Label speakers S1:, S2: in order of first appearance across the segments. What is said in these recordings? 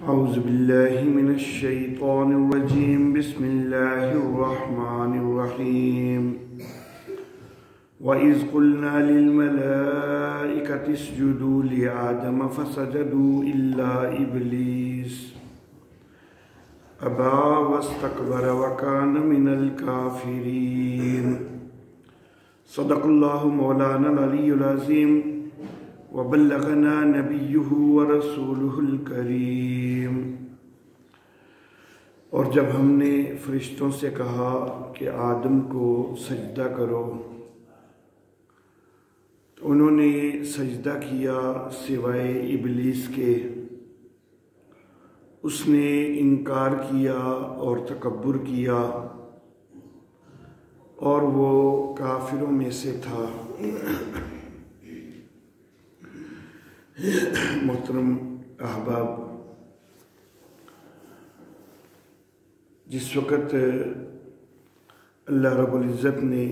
S1: औज़ुबिल्लाहि मिनश्शैतानिर्रजीम बिस्मिल्लाहिर्रहमानिर्रहीम व इज़ क़ुल्ना लिल-मलाइकति इसजुदू लिआदम फसजदू इल्ला इब्लीस अबा वस्तकबरा व कान मिनल काफ़िरीन। सदक़ल्लाहु मौलाना अल-अलियुल अज़ीम व बल्लगना नबियुहु व रसूलुहुल करीम। और जब हमने फरिश्तों से कहा कि आदम को सजदा करो तो उन्होंने सजदा किया सिवाय इबलीस के। उसने इनकार किया और तकब्बुर किया और वो काफिरों में से था। मोहतरम अहबाब, जिस वक़्त अल्लाह रब्बुल इज़्ज़त ने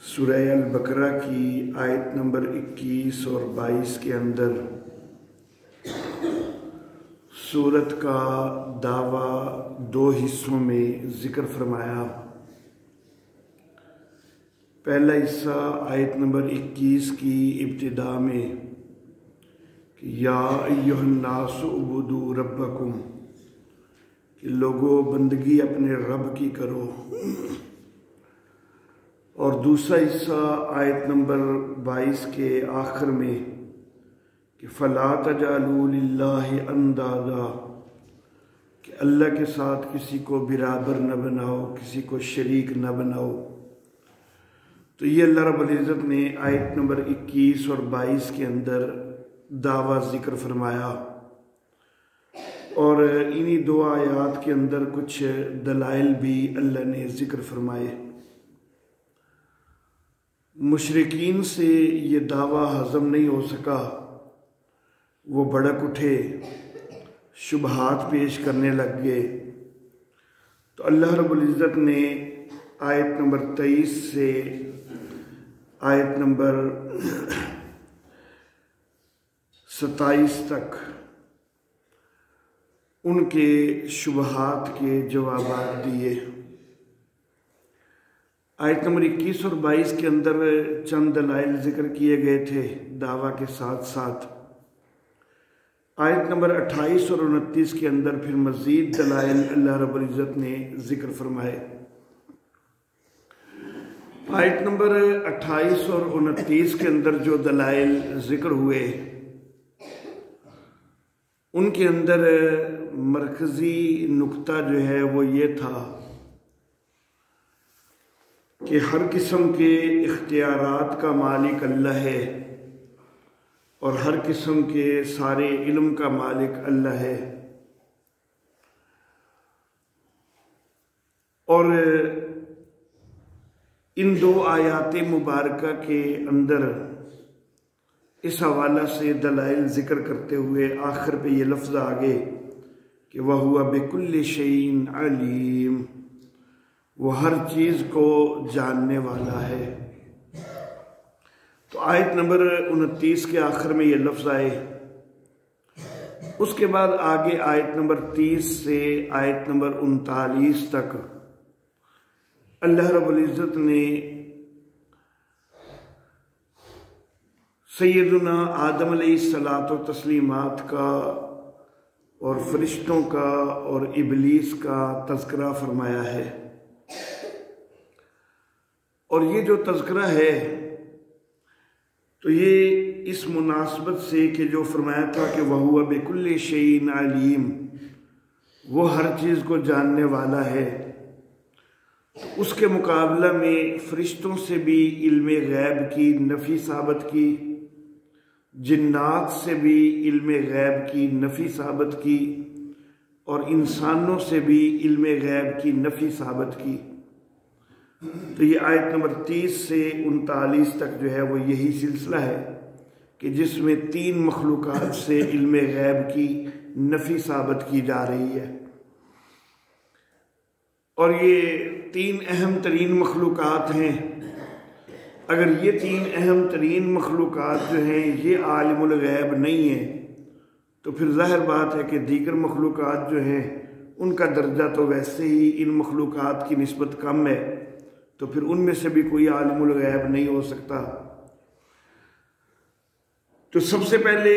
S1: सूरह अल-बकरा की आयत नंबर 21 और 22 के अंदर सूरत का दावा दो हिस्सों में ज़िक्र फरमाया। पहला हिस्सा आयत नंबर 21 की इब्तिदा में कि या अय्युहन्नासु उबुदू रब्बकुम, कि लोगों बंदगी अपने रब की करो। और दूसरा हिस्सा आयत नंबर 22 के आखिर में कि फला तजालू लिल्लाहि अंदादा, कि अल्लाह के साथ किसी को बिराबर न बनाओ, किसी को शरीक न बनाओ। तो ये अल्लाह रब्बुल इज़्ज़त ने आयत नंबर 21 और 22 के अंदर दावा ज़िक्र फरमाया। और इन्हीं दो आयात के अंदर कुछ दलाइल भी अल्लाह ने ज़िक्र फरमाए। मुशरिकीन से ये दावा हज़म नहीं हो सका, वो भड़क उठे, शुबहात पेश करने लग गए। तो अल्लाह रब्बुल इज़्ज़त ने आयत नंबर 23 से आयत नंबर 27 तक उनके शुबहात के जवाबात दिए। आयत नंबर 21 और 22 के अंदर चंद दलाइल जिक्र किए गए थे दावा के साथ साथ। आयत नंबर 28 और 29 के अंदर फिर मज़ीद दलाइल अल्लाह रब्बुल इज़्ज़त ने जिक्र फरमाए। आयत नंबर 28 और 29 के अंदर जो दलाइल जिक्र हुए उनके अंदर मरकज़ी नुक्ता जो है वो ये था कि हर किस्म के इख्तियारात का मालिक अल्लाह है और हर किस्म के सारे इल्म का मालिक अल्लाह है। और इन दो आयात मुबारका के अंदर इस हवाला से दलाइल ज़िक्र करते हुए आखिर पे ये लफ्ज़ आ गए कि वह हुआ बिकुल्लि शैइन अलीम, वो हर चीज़ को जानने वाला है। तो आयत नंबर 29 के आखिर में ये लफ्ज़ आए। उसके बाद आगे आयत नंबर 30 से आयत नंबर 39 तक अल्लाह रब्बुल इज़्ज़त ने सैयदुना आदम अलैहिस्सलातो तस्लीमात का और फरिश्तों का और इबलीस का तज़किरा फरमाया है। और ये जो तज़किरा है तो ये इस मुनासबत से कि जो फरमाया था कि वह हुआ बिकुल्लि शैइन अलीम, वो हर चीज़ को जानने वाला है, तो उसके मुकाबला में फरिश्तों से भी इल्मे गैब की नफ़ी साबित की, जिन्नात से भी इल्मे गैब की नफ़ी साबित की और इंसानों से भी इल्मे गैब की नफ़ी साबित की। तो ये आयत नंबर 30 से 39 तक जो है वो यही सिलसिला है कि जिसमें 3 मखलूक़ात से इल्मे गैब की नफ़ी साबित की जा रही है। और ये 3 अहम तरीन मखलूक़ात हैं अगर ये तीन अहम तरीन मखलूक़ात जो हैं ये आलिमुल गैब नहीं है, तो फिर ज़ाहिर बात है कि दीगर मखलूक़ात जो हैं उनका दर्जा तो वैसे ही इन मखलूक़ात की निस्बत कम है, तो फिर उनमें से भी कोई आलिमुल गैब नहीं हो सकता। तो सबसे पहले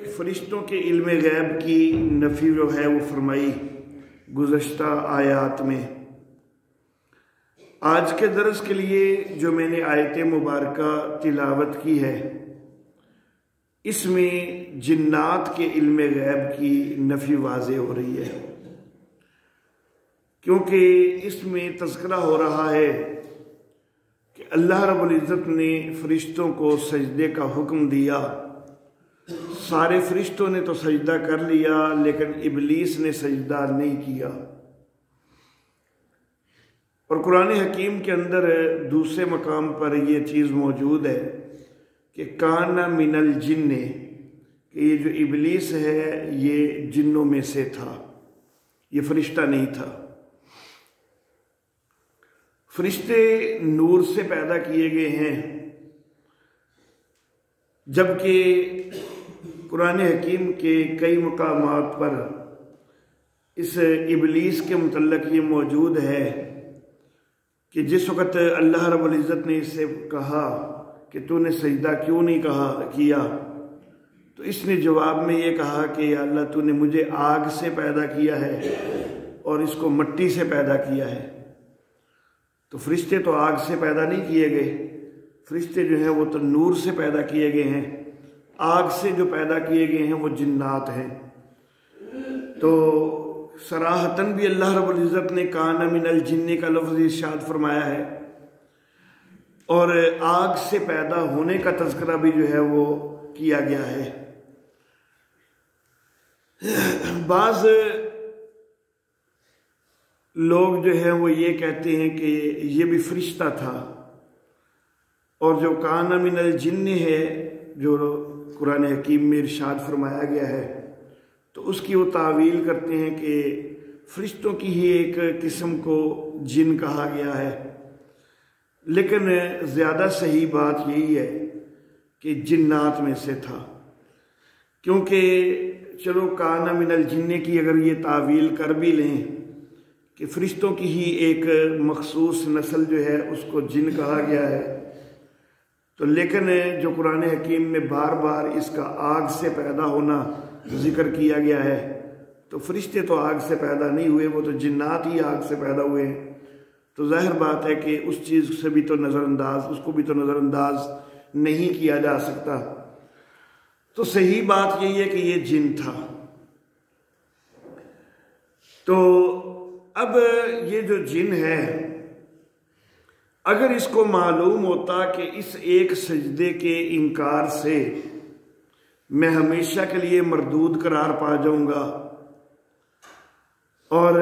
S1: फरिश्तों के इल्म गैब की नफ़ी जो है वो फरमाई गुज़श्ता आयात में। आज के दर्स के लिए जो मैंने आयत मुबारका तिलावत की है, इसमें जिन्नात के इल्म गैब की नफ़ी वाज़े हो रही है, क्योंकि इसमें तज़किरा हो रहा है कि अल्लाह रब्बुल इज़्ज़त ने फरिश्तों को सजदे का हुक्म दिया। सारे फरिश्तों ने तो सजदा कर लिया, लेकिन इबलीस ने सजदा नहीं किया। और कुरान हकीम के अंदर दूसरे मकाम पर यह चीज़ मौजूद है कि काना मिनल जिन्ने, कि ये जो इबलीस है ये जिन्नों में से था, ये फरिश्ता नहीं था। फरिश्ते नूर से पैदा किए गए हैं, जबकि कुरान हकीम के कई मकामात पर इस इबलीस के मुतल्लक ये मौजूद है कि जिस वक़्त अल्लाह रब्बुल इज़्ज़त ने इससे कहा कि तूने सजदा क्यों नहीं किया, तो इसने जवाब में ये कहा कि या अल्लाह तूने मुझे आग से पैदा किया है और इसको मिट्टी से पैदा किया है। तो फरिश्ते तो आग से पैदा नहीं किए गए, फरिश्ते जो हैं वो तो नूर से पैदा किए गए हैं। आग से जो पैदा किए गए हैं वो जिन्नात हैं। तो सराहतन भी अल्लाह रब्बुल इज़्ज़त ने काना मिनल जिन्ने का लफ्ज़ इरशाद फरमाया है, और आग से पैदा होने का तज़किरा भी जो है वो किया गया है। बाज़ लोग जो है वो ये कहते हैं कि ये भी फरिश्ता था, और जो काना मिनल जिन्ने है जो कुरान हकीम में इरशाद फरमाया गया है, तो उसकी वो तावील करते हैं कि फरिश्तों की ही एक किस्म को जिन कहा गया है। लेकिन ज़्यादा सही बात यही है कि जिन्नात में से था, क्योंकि चलो काना मिनल जिन्ने की अगर ये तावील कर भी लें कि फरिश्तों की ही एक मखसूस नस्ल जो है उसको जिन कहा गया है, तो लेकिन जो कुरान हकीम में बार बार इसका आग से पैदा होना जिक्र किया गया है, तो फरिश्ते तो आग से पैदा नहीं हुए, वो तो जिन्नात ही आग से पैदा हुए हैं। तो जाहिर बात है कि उस चीज़ से भी तो उसको भी तो नज़रअंदाज नहीं किया जा सकता। तो सही बात यही है कि ये जिन था। तो अब ये जो जिन है, अगर इसको मालूम होता कि इस एक सजदे के इनकार से मैं हमेशा के लिए मरदूद करार पा जाऊंगा और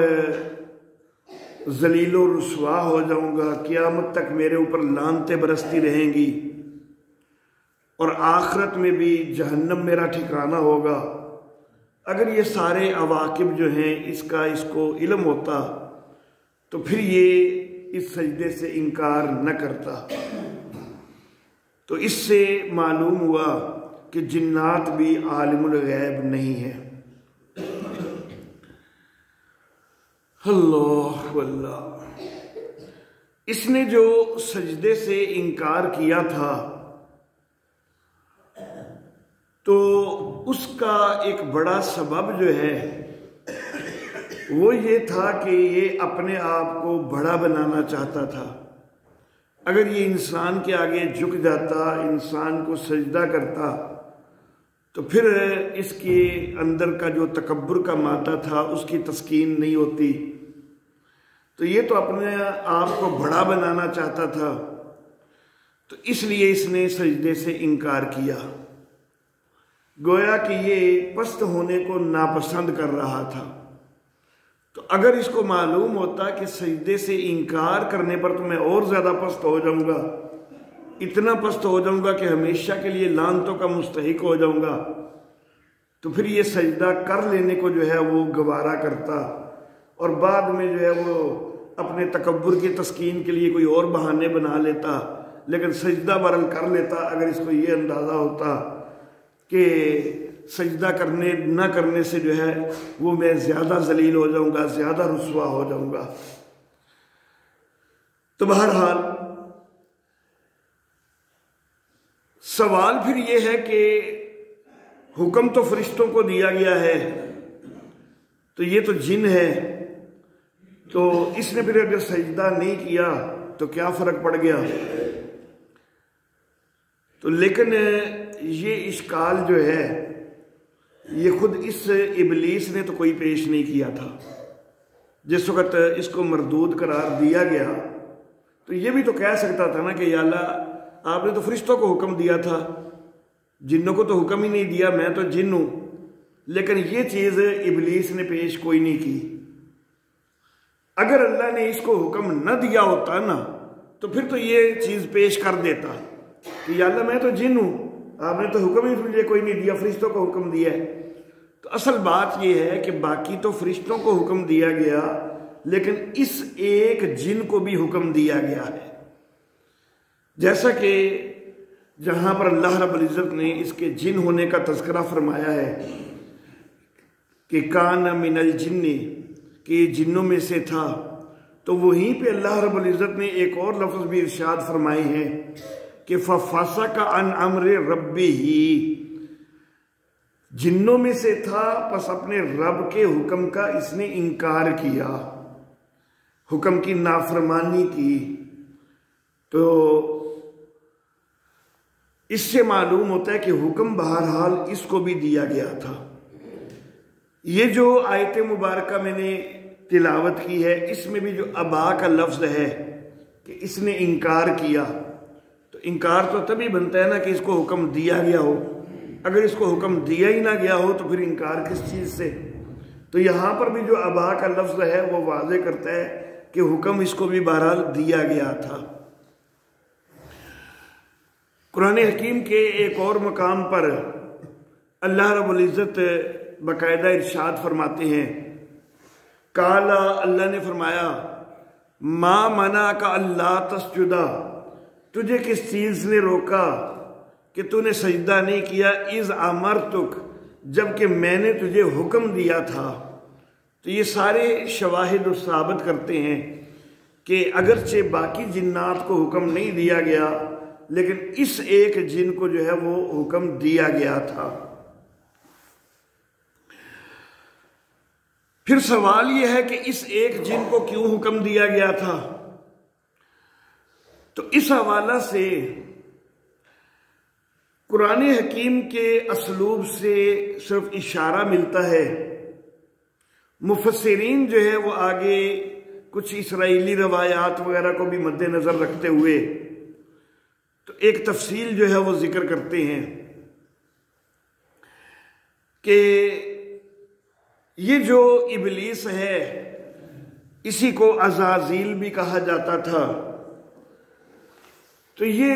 S1: जलीलो रुसवा हो जाऊंगा, क़यामत तक मेरे ऊपर लानतें बरसती रहेंगी और आखिरत में भी जहन्नम मेरा ठिकाना होगा, अगर ये सारे अवाकिब जो हैं इसको इल्म होता, तो फिर ये इस सजदे से इनकार न करता। तो इससे मालूम हुआ कि जिन्नात भी आलिमुल गैब नहीं है। अल्लाह अल्लाह। इसने जो सजदे से इनकार किया था, तो उसका एक बड़ा सबब जो है वो ये था कि ये अपने आप को बड़ा बनाना चाहता था। अगर ये इंसान के आगे झुक जाता, इंसान को सजदा करता, तो फिर इसके अंदर का जो तकब्बुर का मादा था उसकी तस्कीन नहीं होती। तो ये तो अपने आप को बड़ा बनाना चाहता था, तो इसलिए इसने सजदे से इनकार किया। गोया कि ये पस्त होने को नापसंद कर रहा था। तो अगर इसको मालूम होता कि सजदे से इनकार करने पर तो मैं और ज़्यादा पस्त हो जाऊंगा, इतना पस्त हो जाऊंगा कि हमेशा के लिए लानतों का मुस्तहिक हो जाऊंगा, तो फिर ये सजदा कर लेने को जो है वो गवारा करता और बाद में जो है वो अपने तकब्बुर की तस्कीन के लिए कोई और बहाने बना लेता लेकिन सजदा बरल कर लेता अगर इसको ये अंदाज़ा होता कि सजदा करने ना करने से जो है वो मैं ज़्यादा जलील हो जाऊंगा, ज़्यादा रुस्वा हो जाऊंगा। तो बहरहाल सवाल फिर ये है कि हुक्म तो फरिश्तों को दिया गया है, तो ये तो जिन है, तो इसने फिर अगर सजदा नहीं किया तो क्या फ़र्क पड़ गया। तो लेकिन ये इश्काल जो है ये खुद इस इबलीस ने तो कोई पेश नहीं किया था। जिस वक़्त इसको मरदूद करार दिया गया तो ये भी तो कह सकता था ना कि या अल्लाह आपने तो फरिश्तों को हुक्म दिया था, जिन्नों को तो हुक्म ही नहीं दिया, मैं तो जिन हूँ। लेकिन ये चीज़ इबलीस ने पेश कोई नहीं की। अगर अल्लाह ने इसको हुक्म न दिया होता ना तो फिर तो ये चीज़ पेश कर देता कि या अल्लाह मैं तो जिन हूँ, आपने तो हुक्म ही मुझे कोई नहीं दिया, फरिश्तों को हुक्म दिया है। तो असल बात यह है कि बाकी तो फरिश्तों को हुक्म दिया गया, लेकिन इस एक जिन को भी हुक्म दिया गया है। जैसा कि जहां पर अल्लाह रब्बुल इज़्ज़त ने इसके जिन होने का तज़किरा फरमाया है कि कान मिनल जिन्नी, कि जिन्नों में से था, तो वहीं पे अल्लाह रब्बुल इज़्ज़त ने एक और लफ्ज़ भी इरशाद फरमाए हैं कि फफ़सक़ अन अम्रि रब्बिही, जिन्नों में से था बस अपने रब के हुक्म का इसने इनकार किया, हुक्म की नाफरमानी की। तो इससे मालूम होता है कि हुक्म बहरहाल इसको भी दिया गया था। ये जो आयत मुबारक मैंने तिलावत की है इसमें भी जो अबा का लफ्ज़ है कि इसने इनकार किया, तो इनकार तो तभी बनता है ना कि इसको हुक्म दिया गया हो। अगर इसको हुक्म दिया ही ना गया हो तो फिर इनकार किस चीज़ से। तो यहाँ पर भी जो अबा का लफ्ज़ है वो वाज़े करता है कि हुक्म इसको भी बहरहाल दिया गया था। कुरान हकीम के एक और मकाम पर अल्लाह रब्बुल इज़्ज़त बाकायदा इरशाद फरमाते हैं, काला, अल्लाह ने फरमाया, मा मना का अल्लाह तस्जुदा, तुझे किस चीज़ ने रोका कि तूने सजदा नहीं किया, इज़ अमरतुक, जबकि मैंने तुझे हुक्म दिया था। तो ये सारे शवाहिद साबित करते हैं कि अगरचे बाकी जिन्नात को हुक्म नहीं दिया गया, लेकिन इस एक जिन को जो है वो हुक्म दिया गया था। फिर सवाल यह है कि इस एक जिन को क्यों हुक्म दिया गया था। तो इस हवाला से कुरान हकीम के असलूब से सिर्फ इशारा मिलता है। मुफस्सिरीन जो है वो आगे कुछ इसराइली रवायात वगैरह को भी मद्देनजर रखते हुए तो एक तफसील जो है वो जिक्र करते हैं कि ये जो इबलीस है इसी को अज़ाज़ील भी कहा जाता था। तो ये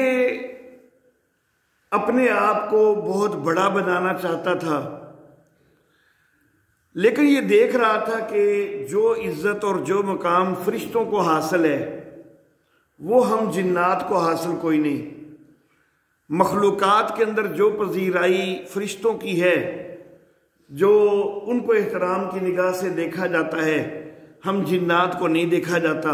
S1: अपने आप को बहुत बड़ा बनाना चाहता था, लेकिन ये देख रहा था कि जो इज्जत और जो मकाम फरिश्तों को हासिल है वो हम जिन्नात को हासिल कोई नहीं। मखलूकात के अंदर जो पजीराई फरिश्तों की है, जो उनको एहतराम की निगाह से देखा जाता है, हम जिन्नात को नहीं देखा जाता।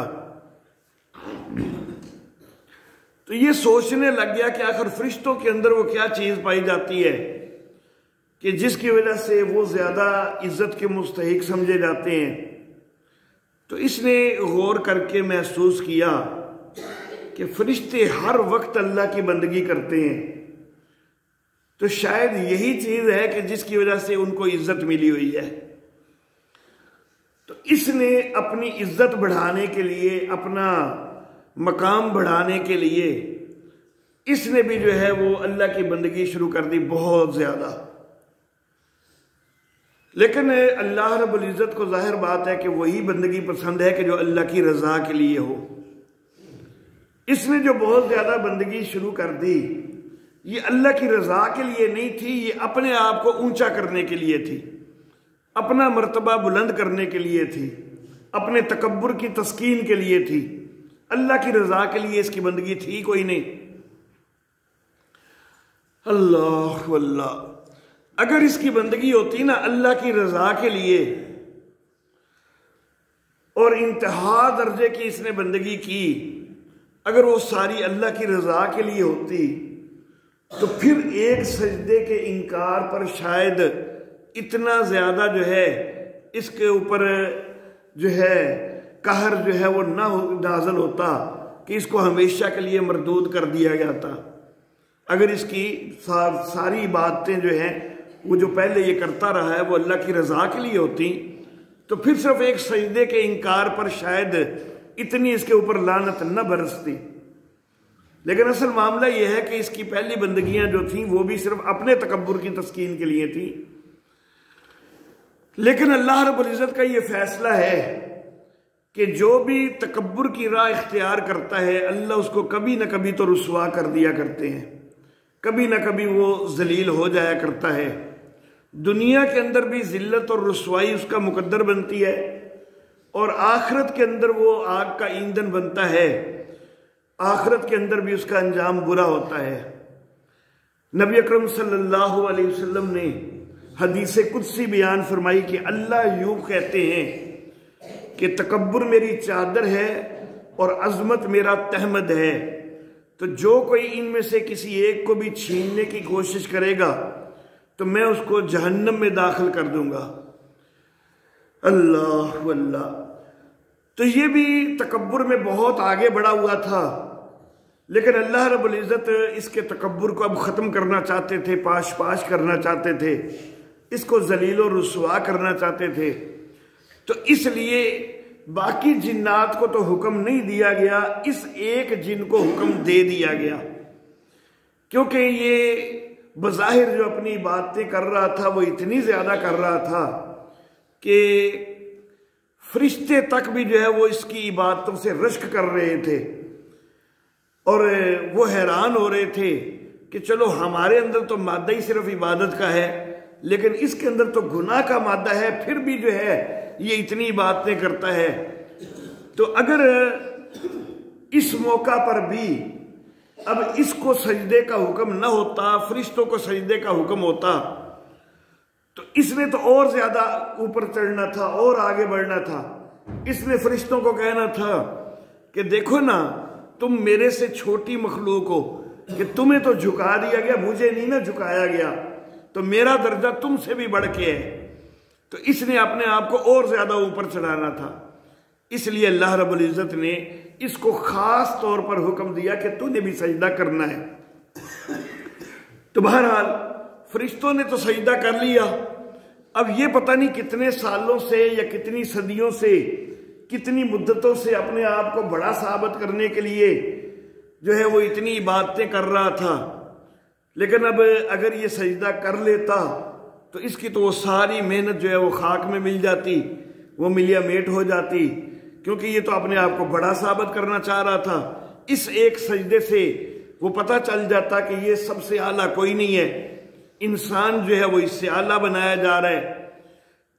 S1: तो ये सोचने लग गया कि आखिर फरिश्तों के अंदर वो क्या चीज़ पाई जाती है कि जिसकी वजह से वो ज़्यादा इज्जत के मुस्तहिक समझे जाते हैं। तो इसने गौर करके महसूस किया कि फरिश्ते हर वक्त अल्लाह की बंदगी करते हैं, तो शायद यही चीज़ है कि जिसकी वजह से उनको इज्जत मिली हुई है। तो इसने अपनी इज्जत बढ़ाने के लिए, अपना मकाम बढ़ाने के लिए इसने भी जो है वो अल्लाह की बंदगी शुरू कर दी बहुत ज़्यादा। लेकिन अल्लाह रब्बुल इज़्ज़त को जाहिर बात है कि वही बंदगी पसंद है कि जो अल्लाह की रज़ा के लिए हो। इसने जो बहुत ज़्यादा बंदगी शुरू कर दी, ये अल्लाह की रज़ा के लिए नहीं थी, ये अपने आप को ऊंचा करने के लिए थी, अपना मर्तबा बुलंद करने के लिए थी, अपने तकब्बुर की तस्कीन के लिए थी। अल्लाह की रज़ा के लिए इसकी बंदगी थी कोई नहीं। अल्लाह अल्लाह। अगर इसकी बंदगी होती ना अल्लाह की रजा के लिए और इंतहा दर्जे की इसने बंदगी की, अगर वो सारी अल्लाह की रजा के लिए होती तो फिर एक सजदे के इनकार पर शायद इतना ज्यादा जो है इसके ऊपर जो है कहर जो है वो ना नाज़िल होता कि इसको हमेशा के लिए मरदूद कर दिया गया था। अगर इसकी सारी बातें जो हैं वो जो पहले ये करता रहा है वो अल्लाह की रजा के लिए होती तो फिर सिर्फ एक सजदे के इनकार पर शायद इतनी इसके ऊपर लानत न बरसती। लेकिन असल मामला यह है कि इसकी पहली बंदगियां जो थी वो भी सिर्फ अपने तकब्बुर की तस्कीन के लिए थी। लेकिन अल्लाह रब्बुल इज़्ज़त का ये फैसला है कि जो भी तकब्बुर की राह इख्तियार करता है अल्लाह उसको कभी ना कभी तो रुसवा कर दिया करते हैं, कभी ना कभी वो जलील हो जाया करता है। दुनिया के अंदर भी जिल्लत और रुसवाई उसका मुकद्दर बनती है और आखिरत के अंदर वो आग का ईंधन बनता है। आखिरत के अंदर भी उसका अंजाम बुरा होता है। नबी अकरम सल्लल्लाहु अलैहि वसल्लम ने हदीस कुदसी बयान फरमाई कि अल्लाह यूं कहते हैं कि तकब्बुर मेरी चादर है और अजमत मेरा तहमद है, तो जो कोई इनमें से किसी एक को भी छीनने की कोशिश करेगा तो मैं उसको जहन्नम में दाखिल कर दूंगा। अल्लाह अल्लाह। तो ये भी तकब्बुर में बहुत आगे बढ़ा हुआ था, लेकिन अल्लाह रब्बुल इज़्ज़त इसके तकब्बुर को अब ख़त्म करना चाहते थे, पाश पाश करना चाहते थे, इसको जलील और रुसवा करना चाहते थे। तो इसलिए बाकी जिन्नात को तो हुक्म नहीं दिया गया, इस एक जिन को हुक्म दे दिया गया, क्योंकि ये बज़ाहिर जो अपनी बातें कर रहा था वो इतनी ज़्यादा कर रहा था कि फरिश्ते तक भी जो है वो इसकी इबादतों से रश्क कर रहे थे और वो हैरान हो रहे थे कि चलो हमारे अंदर तो मादा ही सिर्फ इबादत का है, लेकिन इसके अंदर तो गुनाह का मादा है, फिर भी जो है ये इतनी बातें करता है। तो अगर इस मौका पर भी अब इसको सजदे का हुक्म न होता, फरिश्तों को सजदे का हुक्म होता, तो इसने तो और ज्यादा ऊपर चढ़ना था और आगे बढ़ना था। इसने फरिश्तों को कहना था कि देखो ना, तुम मेरे से छोटी मखलूक हो कि तुम्हें तो झुका दिया गया, मुझे नहीं ना झुकाया गया, तो मेरा दर्जा तुमसे भी बढ़ के है। तो इसने अपने आप को और ज्यादा ऊपर चढ़ाना था, इसलिए अल्लाह रब्बुल इज़्ज़त ने इसको खास तौर पर हुक्म दिया कि तूने भी सजदा करना है। तो बहरहाल फरिश्तों ने तो सजदा कर लिया। अब ये पता नहीं कितने सालों से या कितनी सदियों से, कितनी मुद्दतों से अपने आप को बड़ा साबित करने के लिए जो है वो इतनी बातें कर रहा था। लेकिन अब अगर ये सजदा कर लेता तो इसकी तो वो सारी मेहनत जो है वो खाक में मिल जाती, वो मिलिया मेट हो जाती, क्योंकि ये तो अपने आप को बड़ा साबित करना चाह रहा था। इस एक सजदे से वो पता चल जाता कि ये सबसे आला कोई नहीं है, इंसान जो है वो इससे आला बनाया जा रहा है।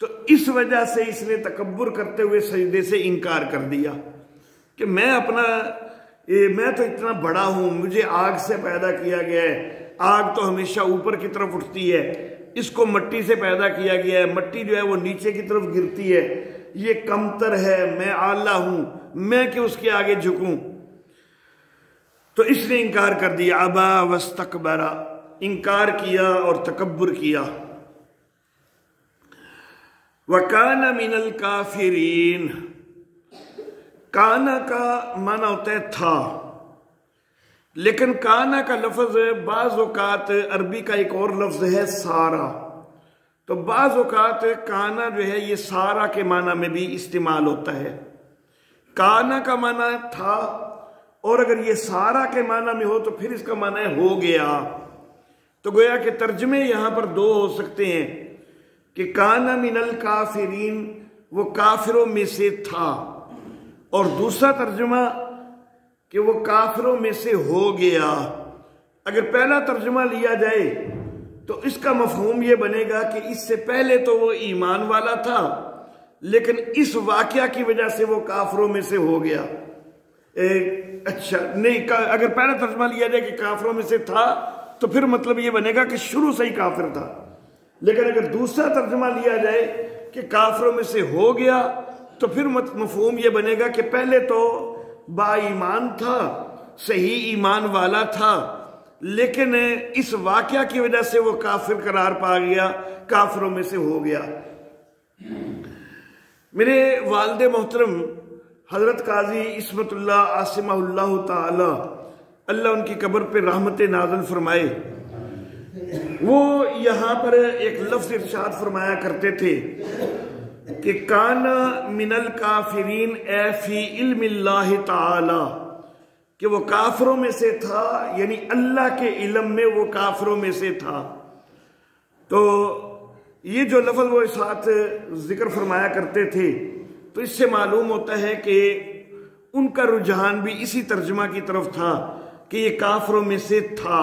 S1: तो इस वजह से इसने तकब्बुर करते हुए सजदे से इनकार कर दिया कि मैं तो इतना बड़ा हूं, मुझे आग से पैदा किया गया है, आग तो हमेशा ऊपर की तरफ उठती है, इसको मट्टी से पैदा किया गया है, मट्टी जो है वो नीचे की तरफ गिरती है, ये कमतर है, मैं आला हूं, मैं क्यों उसके आगे झुकूं। तो इसने इनकार कर दिया, अबा वस्तकबरा, इनकार किया और तकब्बुर किया। वकाना मिनल काफिरीन, काना का माना होता है था, लेकिन काना का लफ्ज बाज़ औक़ात अरबी का एक और लफ्ज है सारा। तो बाज़ औक़ात काना जो है ये सारा के माना में भी इस्तेमाल होता है। काना का माना था, और अगर ये सारा के माना में हो तो फिर इसका माना है हो गया। तो गोया के तर्जमे यहां पर दो हो सकते हैं कि काना मिनल काफिरीन, वो काफिरों में से था, और दूसरा तर्जुमा कि वो काफिरों में से हो गया। अगर पहला तर्जुमा लिया जाए तो इसका मफहूम ये बनेगा कि इससे पहले तो वो ईमान वाला था, लेकिन इस वाकया की वजह से वो काफिरों में से हो गया। अच्छा नहीं, अगर पहला तर्जुमा लिया जाए कि काफिरों में से था तो फिर मतलब ये बनेगा कि शुरू से ही काफिर था। लेकिन अगर दूसरा तर्जुमा लिया जाए कि काफिरों में से हो गया, तो फिर मफहूम ये बनेगा कि पहले तो बाईमान था, सही ईमान वाला था, लेकिन इस वाकया की वजह से वो काफिर करार पा गया, काफिरों में से हो गया। मेरे वालिद मोहतरम हजरत काजी इस्मतुल्लाह आसिमहुल्लाह ताला, अल्लाह उनकी कब्र पे रहमत नाज़िल फरमाए, वो यहाँ पर एक लफ्ज इरशाद फरमाया करते थे कि काना मिनल काफिरीन ए फी इल्मिल्लाहि ताला, कि वो काफिरों में से था, यानी अल्लाह के इल्म में वो काफिरों में से था। तो ये जो लफ्ज वो साथ जिक्र फरमाया करते थे, तो इससे मालूम होता है कि उनका रुझान भी इसी तर्जुमा की तरफ था कि ये काफिरों में से था,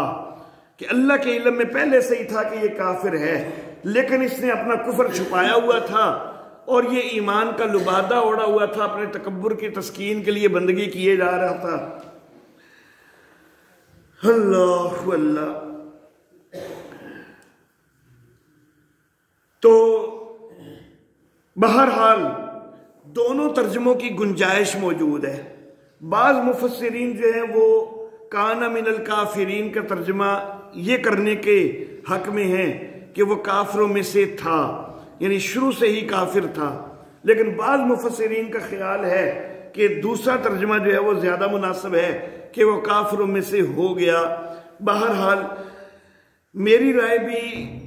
S1: कि अल्लाह के इल्म में पहले से ही था कि ये काफिर है, लेकिन इसने अपना कुफर छुपाया हुआ था और ये ईमान का लुबादा ओढ़ा हुआ था, अपने तकब्बुर की तस्कीन के लिए बंदगी किए जा रहा था। अल्लाह अल्लाह। तो बहरहाल दोनों तर्जुमों की गुंजाइश मौजूद है। बाज मुफस्सिरीन जो है वो काना मिनल काफिरीन का तर्जुमा ये करने के हक में है कि वो काफिरों में से था, यानी शुरू से ही काफिर था। लेकिन बाज मुफस्सिरीन का ख्याल है कि दूसरा तर्जुमा जो है वो ज्यादा मुनासिब है कि वो काफिरों में से हो गया। बहरहाल मेरी राय भी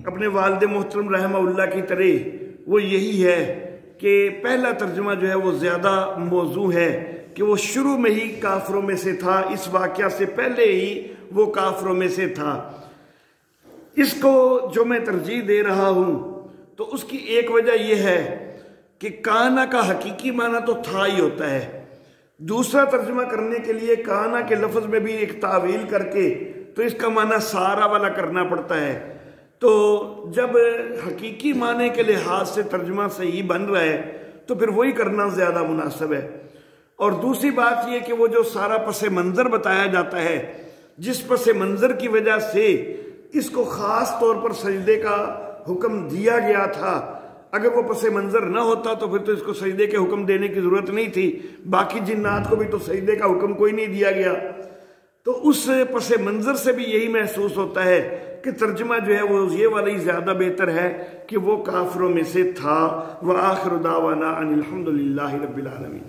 S1: अपने वालिद मोहतरम रहमहुल्लाह की तरह वो यही है कि पहला तर्जुमा जो है वो ज्यादा मौजू है कि वो शुरू में ही काफिरों में से था, इस वाकया से पहले ही वो काफिरों में से था। इसको जो मैं तरजीह दे रहा हूं तो उसकी एक वजह यह है कि काना का हकीकी माना तो था ही होता है। दूसरा तर्जुमा करने के लिए काना के लफ्ज में भी एक तावील करके तो इसका माना सारा वाला करना पड़ता है। तो जब हकीकी माने के लिहाज से तर्जुमा सही बन रहा है तो फिर वही करना ज्यादा मुनासिब है। और दूसरी बात यह कि वो जो सारा पसे मंजर बताया जाता है, जिस पसे मंजर की वजह से इसको खास तौर पर सजदे का हुक्म दिया गया था, अगर वो पसे मंजर ना होता तो फिर तो इसको सजदे के हुक्म देने की जरूरत नहीं थी। बाकी जिन्नात को भी तो सजदे का हुक्म कोई नहीं दिया गया। तो उस पसे मंजर से भी यही महसूस होता है कि तर्जुमा जो है वो ये वाला ही ज्यादा बेहतर है कि वो काफिरों में से था। व आखिर दावाना अनिल हम्दुलिल्लाहि रब्बिल आलमीन।